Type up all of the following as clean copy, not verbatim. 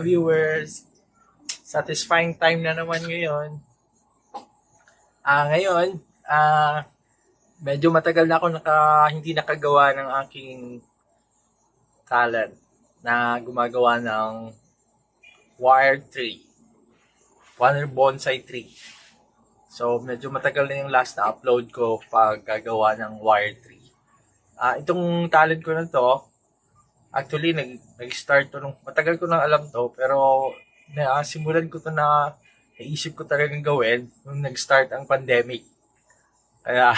viewers. Satisfying time na naman ngayon. Ngayon, medyo matagal na ako hindi nakagawa ng aking talent na gumagawa ng wire tree. Wire bonsai tree. So, medyo matagal na yung last na upload ko pag gagawa ng wire tree. Itong talent ko na to, actually, nag-start to nung, matagal ko nang alam to, pero simulan ko to naisip ko talagang gawin nung nag-start ang pandemic. Kaya,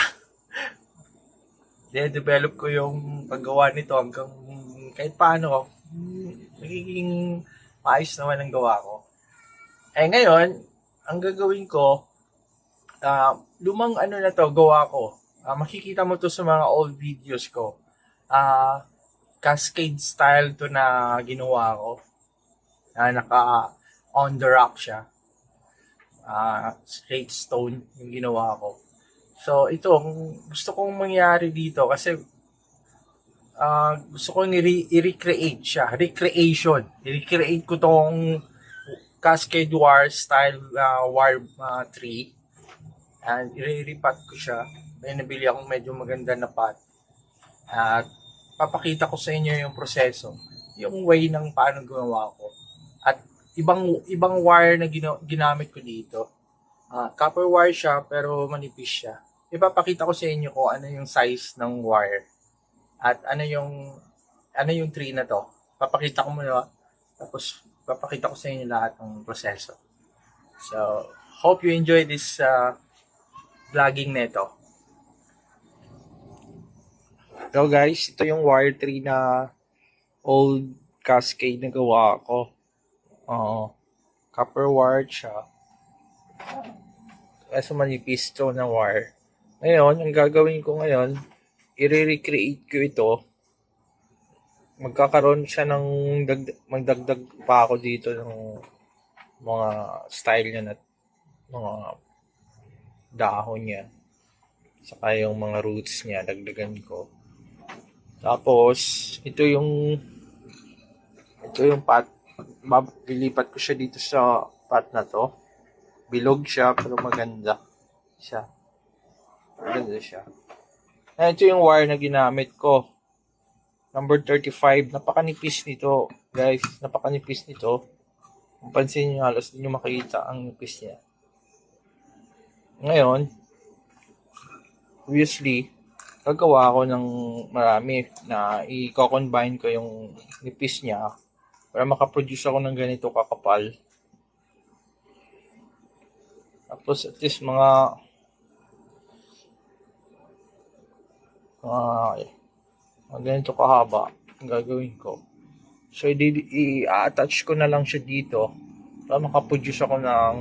develop ko yung paggawa nito hanggang kahit paano, nagiging maayos naman ang gawa ko. Ngayon, ang gagawin ko, lumang na to, gawa ko. Makikita mo to sa mga old videos ko. Cascade style to na ginawa ko. Naka on the rock siya. Straight stone yung ginawa ko. So ito, gusto kong mangyari dito kasi gusto kong i-recreate siya. I-recreate ko tong cascade wire style wire tree. And i-repat ko siya. May nabili akong medyo maganda na pot. At papakita ko sa inyo yung proseso. Yung way ng paano gumawa ko. At ibang wire na ginamit ko dito. Copper wire siya pero manipis siya. Ipapakita ko sa inyo kung ano yung size ng wire. At ano yung tree na to. Papakita ko muna. Tapos papakita ko sa inyo lahat ng proseso. So, hope you enjoy this vlogging nito. So guys, ito yung wire tree na old cascade na gawa ko. Copper wire siya. Kasi manipis ito na wire. Ngayon, ang gagawin ko ngayon, i-recreate ko ito. Magkakaroon siya ng magdagdag pa ako dito ng mga style niya na mga dahon niya. Saka yung mga roots niya, dagdagan ko. Tapos, ito yung pot. Lilipat ko siya dito sa pot na to. Bilog siya, pero maganda siya. Maganda siya. Ito yung wire na ginamit ko. Number 35. Napakanipis nito, guys. Napakanipis nito. Kung pansin nyo, halos hindi nyo makikita ang nipis niya. Ngayon, obviously, gagawa ako ng marami na i-combine ko yung nipis niya para makaproduce ako ng ganito kakapal. Tapos at least mga ganito kahaba ang gagawin ko. So i-attach ko na lang siya dito para makaproduce ako ng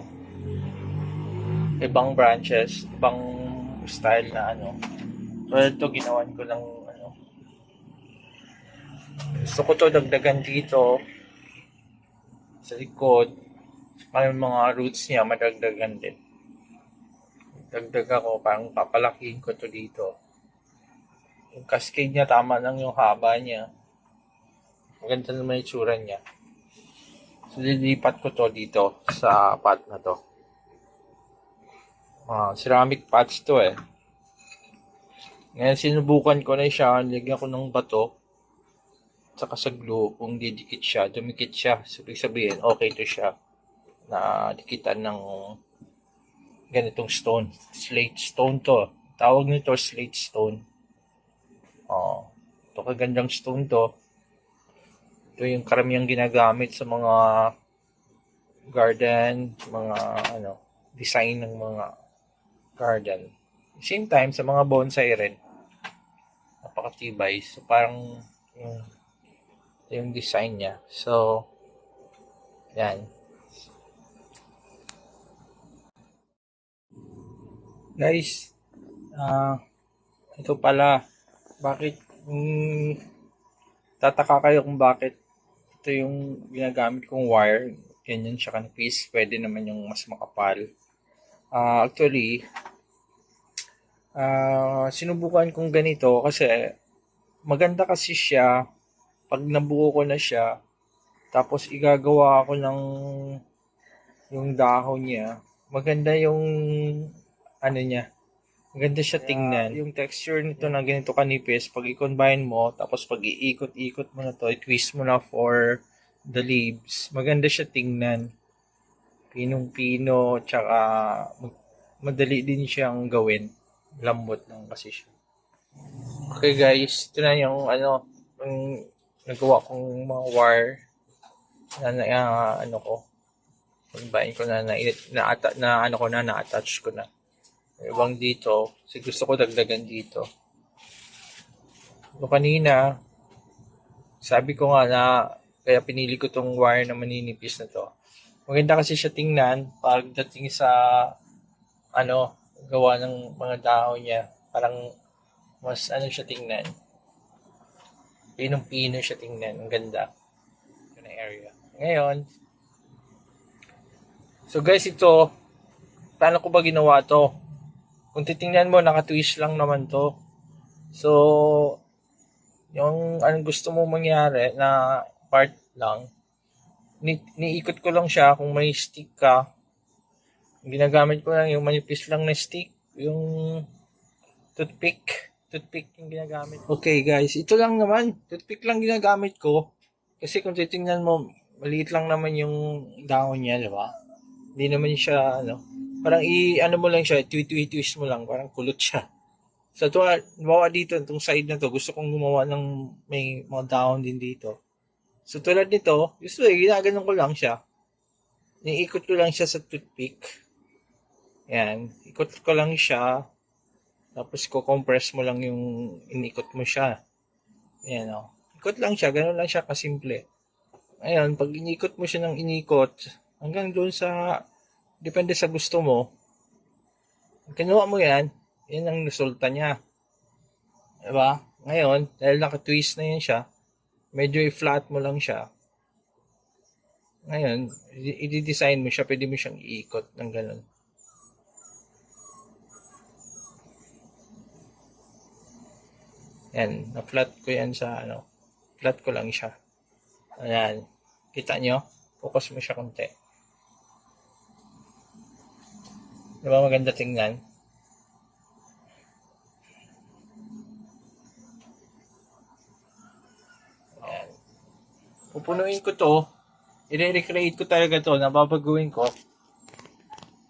ibang branches, ibang style na So ito ginawan ko ng gusto ko to dagdagan dito sa likod. Para yung mga roots niya madagdagan din. Dagdag ako, parang papalakihin ko to dito. Yung cascade niya tama lang yung haba niya. Maganda naman yung tsura niya. So lilipat ko to dito sa pot na to. Ceramic pots to eh. Ngayon sinubukan ko na siya, nilagyan ko ng bato saka sa glue, kung didikit siya, dumikit siya. Sabihin, okay to siya na dikitan ng ganitong stone. Slate stone to. Tawag nito slate stone. Ito kagandang stone to. Ito yung karamihang ginagamit sa mga garden, mga design ng mga garden. Same time, sa mga bonsai rin. Napakatibay. So, parang yung design niya. So, yan. Guys, ito pala. Bakit, tataka kayo kung bakit ito yung ginagamit kong wire. Ganyan siya kanipis. Pwede naman yung mas makapal. Actually, sinubukan kong ganito kasi maganda kasi siya pag nabuo ko na siya, Tapos igagawa ko ng yung dahon niya. Maganda yung ano niya. Maganda siya tingnan. Yung texture nito na ganito kanipis, pag i-combine mo, tapos pag iikot-ikot mo na to, i-twist mo na for the leaves. Maganda siya tingnan. Pinong-pino, tsaka madali din siyang gawin. Lambot lang kasi siya. Okay guys, ito na yung yung nagawa kong mga wire na ko. Combine ko na-attach ko na. Ibang dito, kasi gusto ko dagdagan dito. So kanina, sabi ko nga na, kaya pinili ko tong wire na maninipis na to. Maganda kasi siya tingnan pagdating sa, gawa ng mga dahon niya. Parang, mas siya tingnan. Pinong-pino siya tingnan. Ang ganda. Ito na area. Ngayon, so guys, ito, paano ko ba ginawa to? Kung titingnan mo, naka-twist lang naman to. So, yung anong gusto mo mangyari na part lang, niikot ko lang siya kung may stick ka. Ginagamit ko lang yung manipis lang na stick, yung toothpick yung ginagamit. Okay guys, ito lang naman, toothpick lang ginagamit ko. Kasi kung titingnan mo, maliit lang naman yung dahon niya, di ba? Hindi naman siya, parang mo lang siya, twist mo lang, parang kulot siya. So, bawa dito, itong side na to, gusto kong gumawa ng may mga dahon din dito. So, tulad nito, ginaganon ko lang siya. Iikot ko lang siya sa toothpick. Yan, ikot ko lang siya. Tapos, compress mo lang yung inikot mo siya. Yan, o. Ikot lang siya, ganun lang siya kasimple. Ngayon, pag inikot mo siya ng inikot, hanggang doon sa, depende sa gusto mo, kinuha mo yan, yan ang resulta niya. Diba? Ngayon, dahil naka-twist na yan siya, medyo i-flat mo lang siya. Ngayon, i-design mo siya, pwede mo siyang iikot ng ganun. Yan, na-flat ko yan sa flat ko lang siya. Ayan, kita nyo? Focus mo siya konti. Diba maganda tingnan? Ayan. Pupunuin ko to. I-recreate ko talaga to. Nababaguhin ko.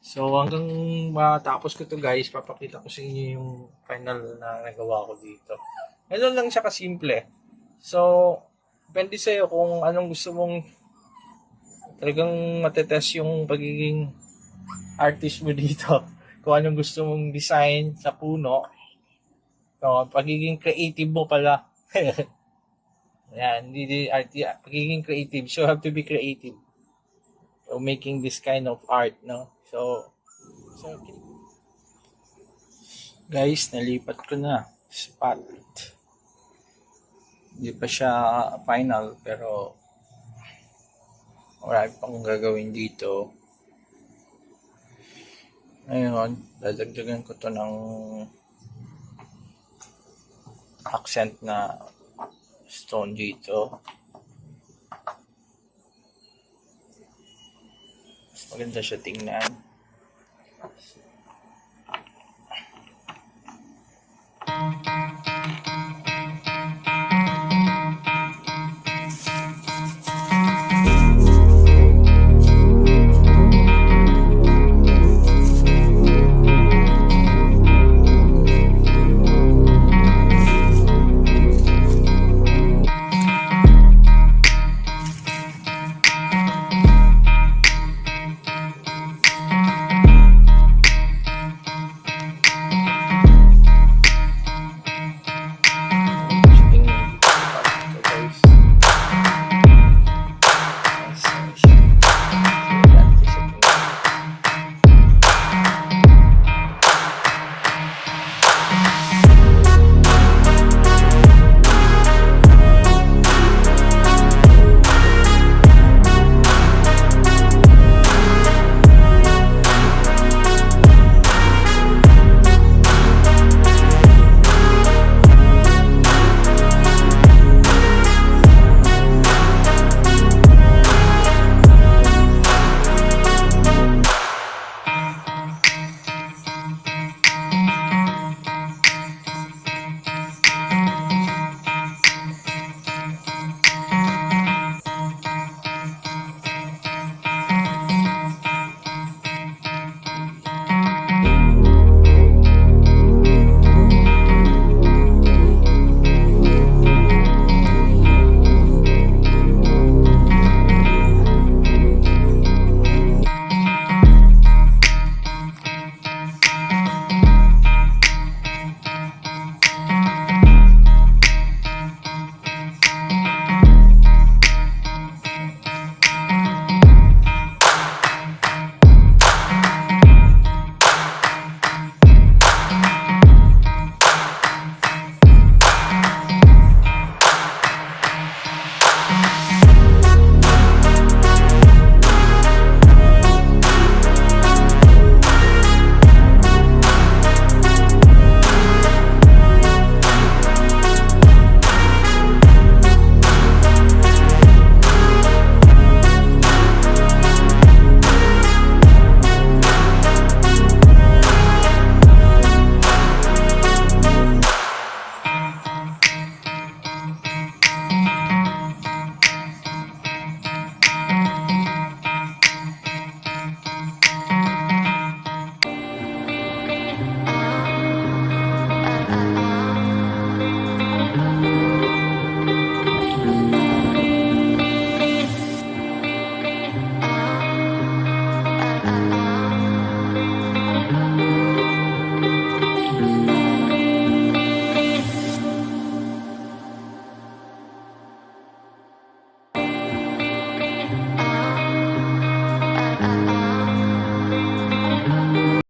So, hanggang matapos ko to guys, papakita ko sa inyo yung final na nagawa ko dito. Ganun lang siya kasimple. So, depende sa'yo kung anong gusto mong talagang matetest yung pagiging artist mo dito. Kung anong gusto mong design sa puno. So, pagiging creative mo pala. Yan, pagiging creative. So, you have to be creative. So, making this kind of art, no? So guys, nalipat ko na spot. Hindi pa siya final, pero marami pang gagawin dito. Ngayon, dadagdagan ko to ng accent na stone dito. Mas maganda siya tingnan.